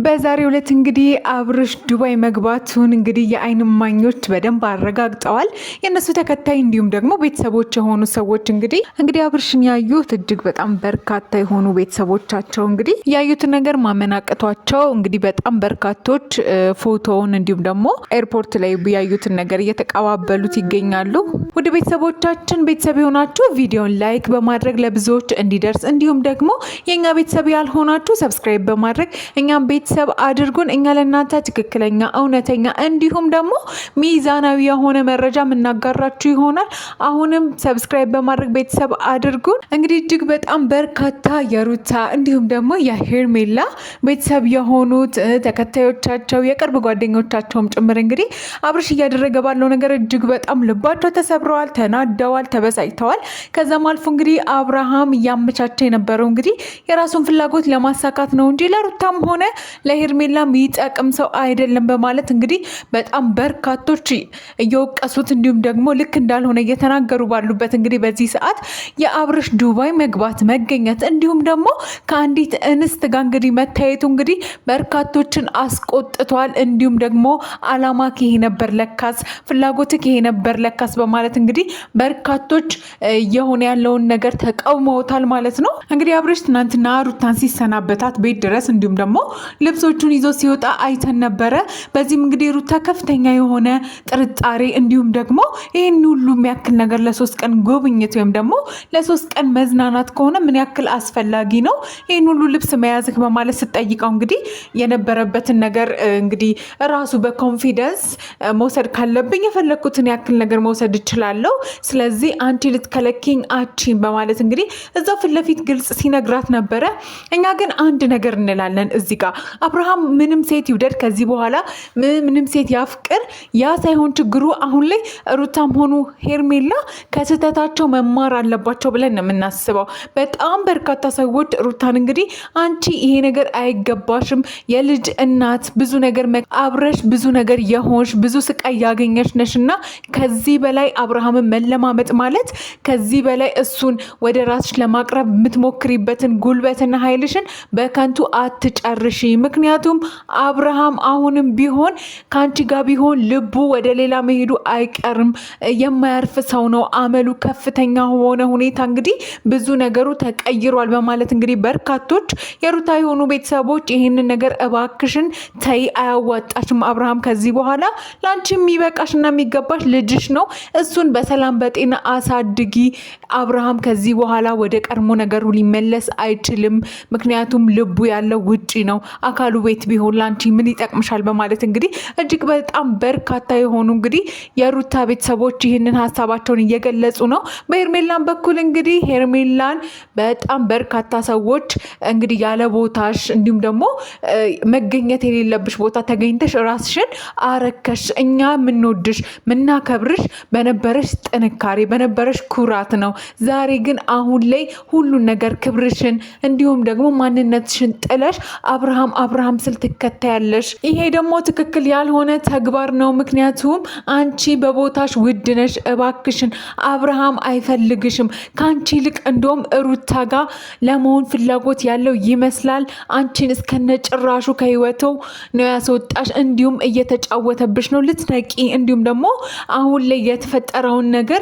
በዛሬው ዕለት እንግዲህ አብርሽ ዱባይ መግባቱን እንግዲህ የአይን እማኞች በደንብ አረጋግጠዋል። የነሱ ተከታይ እንዲሁም ደግሞ ቤተሰቦች የሆኑ ሰዎች እንግዲህ አብርሽን ያዩት እጅግ በጣም በርካታ የሆኑ ቤተሰቦቻቸው እንግዲህ ያዩትን ነገር ማመናቀቷቸው እንግዲህ በጣም በርካቶች ፎቶውን እንዲሁም ደግሞ ኤርፖርት ላይ ያዩትን ነገር እየተቀባበሉት ይገኛሉ። ወደ ቤተሰቦቻችን ቤተሰብ የሆናችሁ ቪዲዮን ላይክ በማድረግ ለብዙዎች እንዲደርስ እንዲሁም ደግሞ የኛ ቤተሰብ ያልሆናችሁ ሰብስክራይብ በማድረግ እኛም ቤተሰብ አድርጉን። እኛ ለእናንተ ትክክለኛ እውነተኛ እንዲሁም ደግሞ ሚዛናዊ የሆነ መረጃ የምናጋራችሁ ይሆናል። አሁንም ሰብስክራይብ በማድረግ ቤተሰብ አድርጉን። እንግዲህ እጅግ በጣም በርካታ የሩታ እንዲሁም ደግሞ የሄርሜላ ቤተሰብ የሆኑት ተከታዮቻቸው የቅርብ ጓደኞቻቸውም ጭምር እንግዲህ አብርሽ እያደረገ ባለው ነገር እጅግ በጣም ልባቸው ተሰብረዋል፣ ተናደዋል፣ ተበሳጭተዋል። ከዛም አልፎ እንግዲህ አብርሃም እያመቻቸ የነበረው እንግዲህ የራሱን ፍላጎት ለማሳካት ነው እንጂ ለሩታም ሆነ ለሄርሜላ የሚጠቅም ሰው አይደለም በማለት እንግዲህ በጣም በርካቶች እየወቀሱት እንዲሁም ደግሞ ልክ እንዳልሆነ እየተናገሩ ባሉበት እንግዲህ በዚህ ሰዓት የአብርሽ ዱባይ መግባት መገኘት እንዲሁም ደግሞ ከአንዲት እንስት ጋር እንግዲህ መታየቱ እንግዲህ በርካቶችን አስቆጥቷል። እንዲሁም ደግሞ አላማክ ይሄ ነበር ለካስ፣ ፍላጎትክ ይሄ ነበር ለካስ በማለት እንግዲህ በርካቶች የሆነ ያለውን ነገር ተቃውመውታል ማለት ነው። እንግዲህ አብርሽ ትናንትና ሩታን ሲሰናበታት ቤት ድረስ እንዲሁም ደግሞ ልብሶቹን ይዞ ሲወጣ አይተን ነበረ። በዚህም እንግዲህ ሩታ ከፍተኛ የሆነ ጥርጣሬ እንዲሁም ደግሞ ይህን ሁሉ የሚያክል ነገር ለ3 ቀን ጉብኝት ወይም ደግሞ ለ3 ቀን መዝናናት ከሆነ ምን ያክል አስፈላጊ ነው ይህን ሁሉ ልብስ መያዝክ በማለት ስጠይቀው እንግዲህ የነበረበትን ነገር እንግዲህ ራሱ በኮንፊደንስ መውሰድ ካለብኝ የፈለግኩትን ያክል ነገር መውሰድ እችላለሁ፣ ስለዚህ አንቺ ልትከለኪኝ አቺን በማለት እንግዲህ እዛው ፊት ለፊት ግልጽ ሲነግራት ነበረ። እኛ ግን አንድ ነገር እንላለን እዚህ ጋር አብርሃም ምንም ሴት ይውደድ ከዚህ በኋላ ምንም ሴት ያፍቅር፣ ያ ሳይሆን ችግሩ አሁን ላይ ሩታም ሆኑ ሄርሜላ ከስህተታቸው መማር አለባቸው ብለን ነው የምናስበው። በጣም በርካታ ሰዎች ሩታን እንግዲህ አንቺ ይሄ ነገር አይገባሽም፣ የልጅ እናት ብዙ ነገር አብረሽ ብዙ ነገር የሆንሽ ብዙ ስቃይ ያገኘሽ ነሽና ከዚህ በላይ አብርሃምን መለማመጥ ማለት ከዚህ በላይ እሱን ወደ ራስሽ ለማቅረብ የምትሞክሪበትን ጉልበትና ኃይልሽን በከንቱ አትጨርሺ። ምክንያቱም አብርሃም አሁንም ቢሆን ከአንቺ ጋር ቢሆን ልቡ ወደ ሌላ መሄዱ አይቀርም። የማያርፍ ሰው ነው። አመሉ ከፍተኛ ሆነ ሁኔታ እንግዲህ ብዙ ነገሩ ተቀይሯል በማለት እንግዲህ በርካቶች የሩታ የሆኑ ቤተሰቦች ይህንን ነገር እባክሽን ተይ፣ አያዋጣሽም አብርሃም፣ ከዚህ በኋላ ለአንቺ የሚበቃሽና የሚገባሽ ልጅሽ ነው። እሱን በሰላም በጤና አሳድጊ። አብርሃም ከዚህ በኋላ ወደ ቀድሞ ነገሩ ሊመለስ አይችልም። ምክንያቱም ልቡ ያለው ውጪ ነው። አካሉ ቤት ቢሆን ላንቺ ምን ይጠቅምሻል በማለት እንግዲህ እጅግ በጣም በርካታ የሆኑ እንግዲህ የሩታ ቤተሰቦች ይህንን ሀሳባቸውን እየገለጹ ነው። በሄርሜላን በኩል እንግዲህ ሄርሜላን በጣም በርካታ ሰዎች እንግዲህ ያለ ቦታሽ እንዲሁም ደግሞ መገኘት የሌለብሽ ቦታ ተገኝተሽ ራስሽን አረከሽ። እኛ ምንወድሽ ምናከብርሽ በነበረሽ ጥንካሬ በነበረሽ ኩራት ነው። ዛሬ ግን አሁን ላይ ሁሉን ነገር ክብርሽን እንዲሁም ደግሞ ማንነትሽን ጥለሽ አብርሃም ስል ትከታያለሽ። ይሄ ደግሞ ትክክል ያልሆነ ተግባር ነው። ምክንያቱም አንቺ በቦታሽ ውድነሽ። እባክሽን አብርሃም አይፈልግሽም። ከአንቺ ይልቅ እንደውም ሩታ ጋር ለመሆን ፍላጎት ያለው ይመስላል። አንቺን እስከነጭራሹ ከህይወቱ ነው ያስወጣሽ። እንዲሁም እየተጫወተብሽ ነው። ልትነቂ እንዲሁም ደግሞ አሁን ላይ የተፈጠረውን ነገር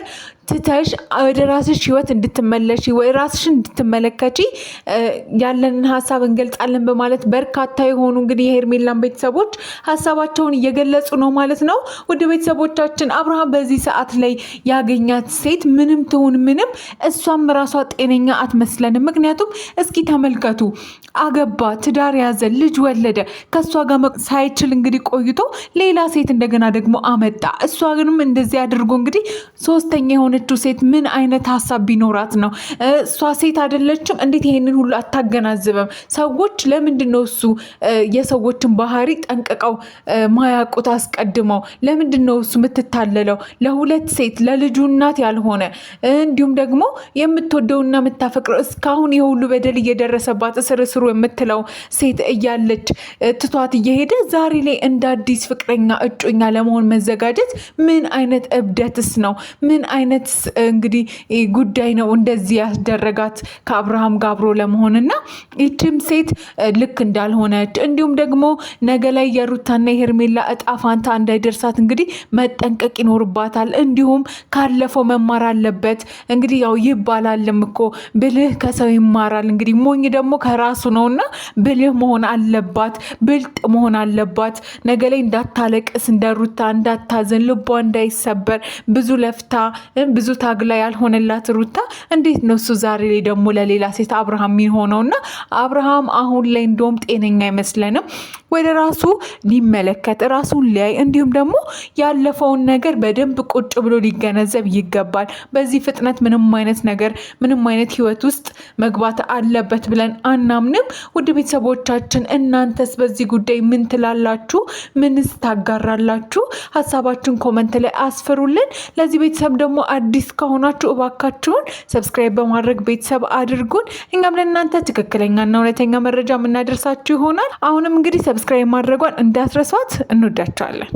ትተሽ ወደ ራስሽ ህይወት እንድትመለሺ ወይ ራስሽን እንድትመለከቺ ያለንን ሀሳብ እንገልጻለን በማለት በርካታ የሆኑ እንግዲህ የሄርሜላን ቤተሰቦች ሀሳባቸውን እየገለጹ ነው ማለት ነው። ወደ ቤተሰቦቻችን አብርሃም በዚህ ሰዓት ላይ ያገኛት ሴት ምንም ትሁን ምንም እሷም ራሷ ጤነኛ አትመስለንም። ምክንያቱም እስኪ ተመልከቱ፣ አገባ፣ ትዳር ያዘ፣ ልጅ ወለደ። ከእሷ ጋር ሳይችል እንግዲህ ቆይቶ ሌላ ሴት እንደገና ደግሞ አመጣ። እሷ ግንም እንደዚህ አድርጎ እንግዲህ ሶስተኛ የሆነችው ሴት ምን አይነት ሀሳብ ቢኖራት ነው? እሷ ሴት አይደለችም? እንዴት ይሄንን ሁሉ አታገናዝበም? ሰዎች ለምንድን ነው እሱ የሰዎችን ባህሪ ጠንቅቀው ማያውቁት አስቀድመው? ለምንድን ነው እሱ የምትታለለው? ለሁለት ሴት ለልጁ እናት ያልሆነ እንዲሁም ደግሞ የምትወደውና የምታፈቅረው እስካሁን የሁሉ በደል እየደረሰባት እስር የምትለው ሴት እያለች ትቷት እየሄደ ዛሬ ላይ እንደ አዲስ ፍቅረኛ እጮኛ ለመሆን መዘጋጀት ምን አይነት እብደትስ ነው? ምን አይነት አይነት እንግዲህ ጉዳይ ነው እንደዚህ ያስደረጋት ከአብርሃም ጋር አብሮ ለመሆንና ይህችም ሴት ልክ እንዳልሆነች እንዲሁም ደግሞ ነገ ላይ የሩታና የሄርሜላ እጣ ፋንታ እንዳይደርሳት እንግዲህ መጠንቀቅ ይኖርባታል። እንዲሁም ካለፈው መማር አለበት። እንግዲህ ያው ይባላልም እኮ ብልህ ከሰው ይማራል። እንግዲህ ሞኝ ደግሞ ከራሱ ነውና ብልህ መሆን አለባት፣ ብልጥ መሆን አለባት። ነገ ላይ እንዳታለቅስ፣ እንደሩታ እንዳታዘን፣ ልቧ እንዳይሰበር ብዙ ለፍታ ብዙ ታግላ ያልሆነላት ሩታ እንዴት ነው እሱ ዛሬ ላይ ደግሞ ለሌላ ሴት አብርሃም የሚሆነውና አብርሃም አሁን ላይ እንደውም ጤነኛ አይመስለንም። ወደ ራሱ ሊመለከት ራሱን ሊያይ እንዲሁም ደግሞ ያለፈውን ነገር በደንብ ቁጭ ብሎ ሊገነዘብ ይገባል። በዚህ ፍጥነት ምንም አይነት ነገር ምንም አይነት ህይወት ውስጥ መግባት አለበት ብለን አናምንም። ውድ ቤተሰቦቻችን እናንተስ በዚህ ጉዳይ ምን ትላላችሁ? ምንስ ታጋራላችሁ? ሀሳባችሁን ኮመንት ላይ አስፍሩልን። ለዚህ ቤተሰብ ደግሞ አዲስ ከሆናችሁ እባካችሁን ሰብስክራይብ በማድረግ ቤተሰብ አድርጉን። እኛም ለእናንተ ትክክለኛና እውነተኛ መረጃ የምናደርሳችሁ ይሆናል። አሁንም እንግዲህ ሰብስክራይብ ማድረጓን እንዳትረሷት። እንወዳችኋለን።